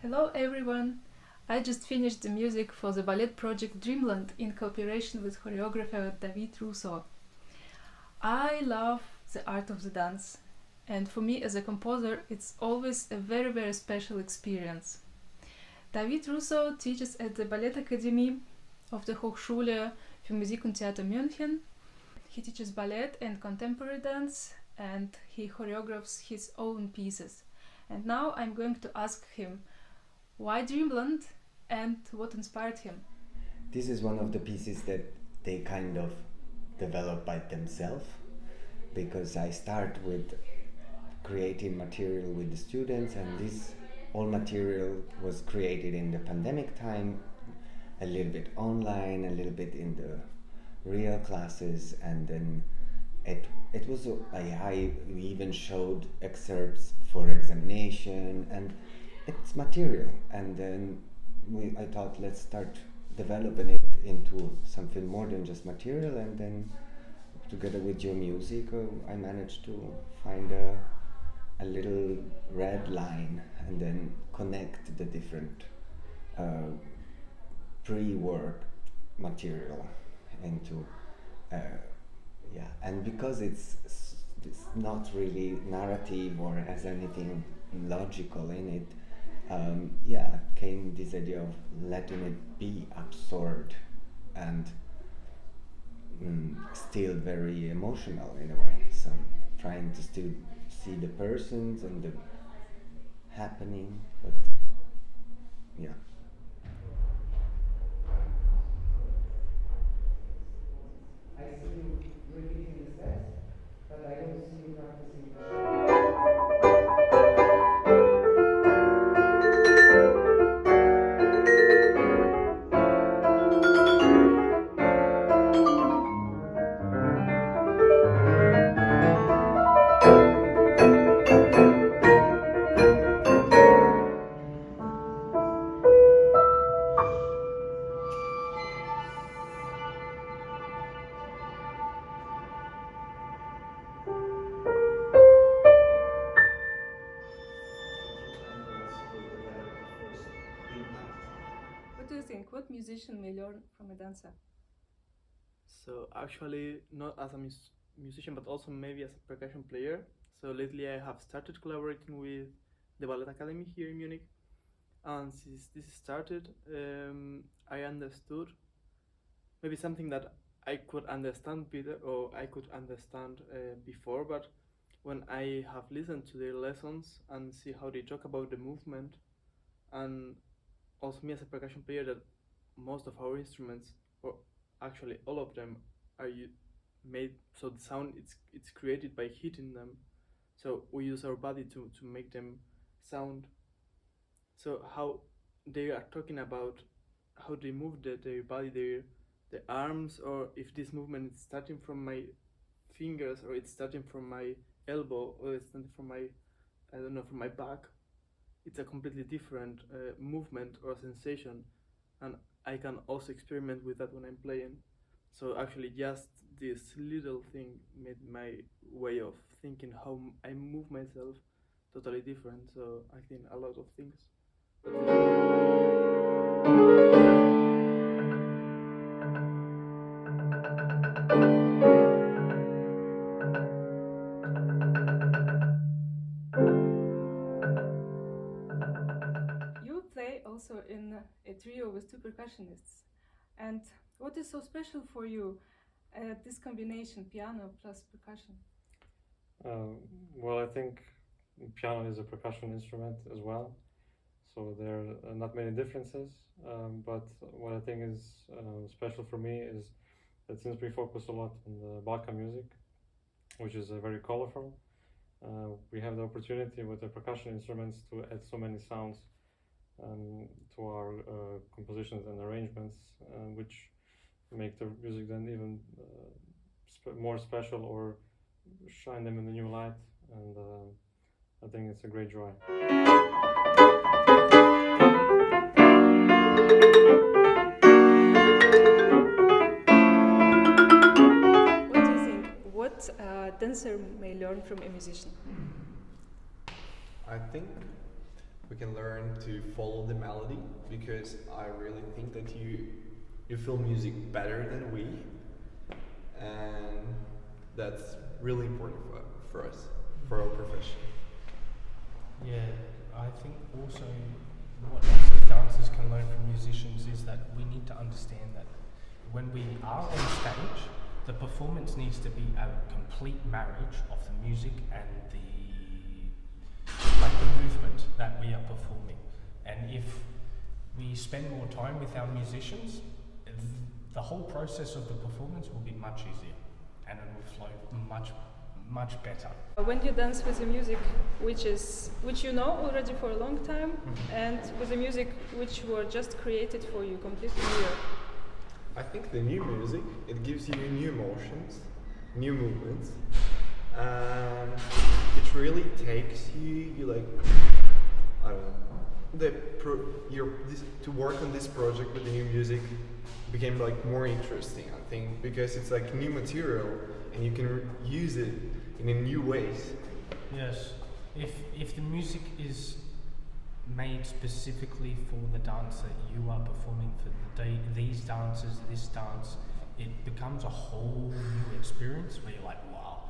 Hello everyone! I just finished the music for the ballet project Dreamland in cooperation with choreographer Dmitriy Russo. I love the art of the dance, and for me as a composer it's always a very special experience. Dmitriy Russo teaches at the Ballet Academy of the Hochschule für Musik und Theater München. He teaches ballet and contemporary dance, and he choreographs his own pieces. And now I'm going to ask him why Dreamland and what inspired him. This is one of the pieces that they kind of develop by themselves, because I start with creating material with the students, and this all material was created in the pandemic time, a little bit online, a little bit in the real classes, and then it was I even showed excerpts for examination, and it's material, and then I thought, let's start developing it into something more than just material, and then together with your music I managed to find a little red line and then connect the different pre-worked material into and because it's not really narrative or has anything logical in it, came this idea of letting it be absorbed and still very emotional in a way. So trying to still see the persons and the happening, but yeah. I see you repeating the steps, but I don't see you practicing the What do you think? What musician may learn from a dancer? So actually, not as a musician, but also maybe as a percussion player. So lately I have started collaborating with the Ballet Academy here in Munich. And since this started, I understood maybe something that I could understand better, or I could understand before, but when I have listened to their lessons and see how they talk about the movement, and also me as a percussion player, that most of our instruments, or actually all of them, are made so the sound it's created by hitting them. So we use our body to make them sound. So how they are talking about how they move their body, their arms, or if this movement is starting from my fingers, or it's starting from my elbow, or it's starting from my, I don't know, from my back. It's a completely different movement or sensation, and I can also experiment with that when I'm playing. So actually just this little thing made my way of thinking how I move myself totally different. So I think a lot of things. You play also in a trio with two percussionists. And what is so special for you this combination, piano plus percussion? Well, I think piano is a percussion instrument as well, so there are not many differences. But what I think is special for me is that since we focus a lot on the Balkan music, which is very colorful, we have the opportunity with the percussion instruments to add so many sounds to our compositions and arrangements, which make the music then even more special, or shine them in a new light, and I think it's a great joy. What do you think? What dancer may learn from a musician? I think we can learn to follow the melody, because I really think that you feel music better than we, and that's really important for us, for our profession. Yeah, I think also what us as dancers can learn from musicians is that we need to understand that when we are on stage, the performance needs to be a complete marriage of the music and the movement that we are performing. And if we spend more time with our musicians, the whole process of the performance will be much easier and it will flow much better. When you dance with the music which you know already for a long time, and with the music which were just created for you, completely new. I think the new music, it gives you new emotions, new movements. It really takes you like, I don't know, to work on this project with the new music became like more interesting, I think, because it's like new material and you can use it in a new ways. Yes, if the music is made specifically for the dance that you are performing for these dancers, this dance, it becomes a whole new experience where you're like, wow,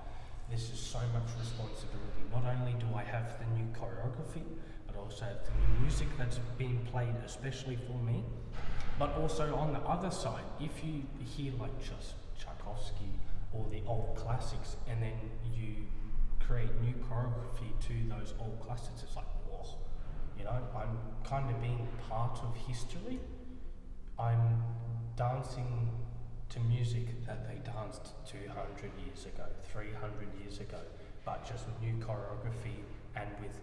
this is so much responsibility. Not only do I have the new choreography, but also have the new music that's being played especially for me. But also on the other side, if you hear like just Tchaikovsky or the old classics, and then you create new choreography to those old classics, it's like, whoa, you know, I'm kind of being part of history. I'm dancing to music that they danced 200 years ago, 300 years ago, but just new choreography and with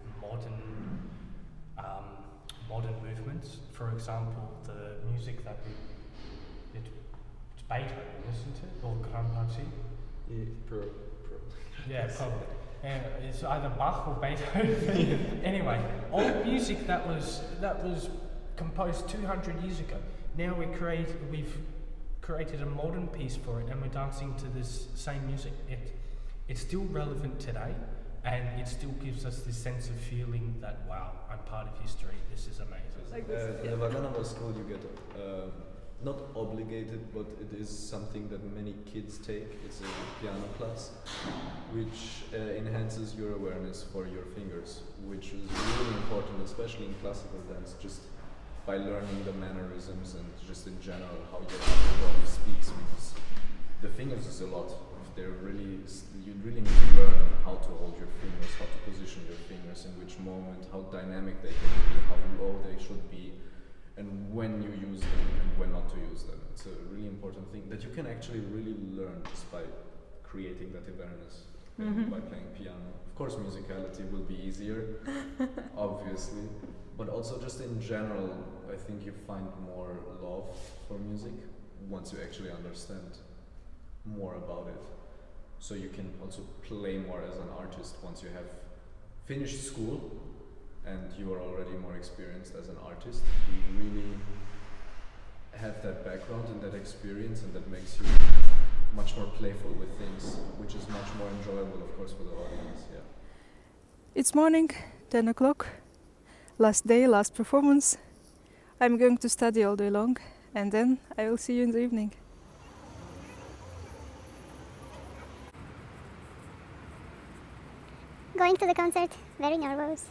modern movements. For example, the music that it's Beethoven, isn't it? Or Grand Partie? Yeah, probably. And it's either Bach or Beethoven. Anyway, old music that was composed 200 years ago. Now we've created a modern piece for it, and we're dancing to this same music. It's still relevant today, and it still gives us this sense of feeling that, wow, I'm part of history. This is amazing. Like this, In the Vaganova school, you get not obligated, but it is something that many kids take. It's a piano class, which enhances your awareness for your fingers, which is really important, especially in classical dance, just by learning the mannerisms and just in general how your body speaks, because the fingers is a lot. You really need to learn how to hold your fingers, how to position your fingers, in which moment, how dynamic they can be, how low they should be, and when you use them and when not to use them. It's a really important thing that you can actually really learn just by creating that awareness, by playing piano. Of course, musicality will be easier, obviously, but also just in general, I think you find more love for music once you actually understand more about it. So you can also play more as an artist once you have finished school and you are already more experienced as an artist. You really have that background and that experience, and that makes you much more playful with things, which is much more enjoyable, of course, for the audience. Yeah. It's morning, 10 o'clock, last day, last performance. I'm going to study all day long, and then I will see you in the evening. Going to the concert, very nervous.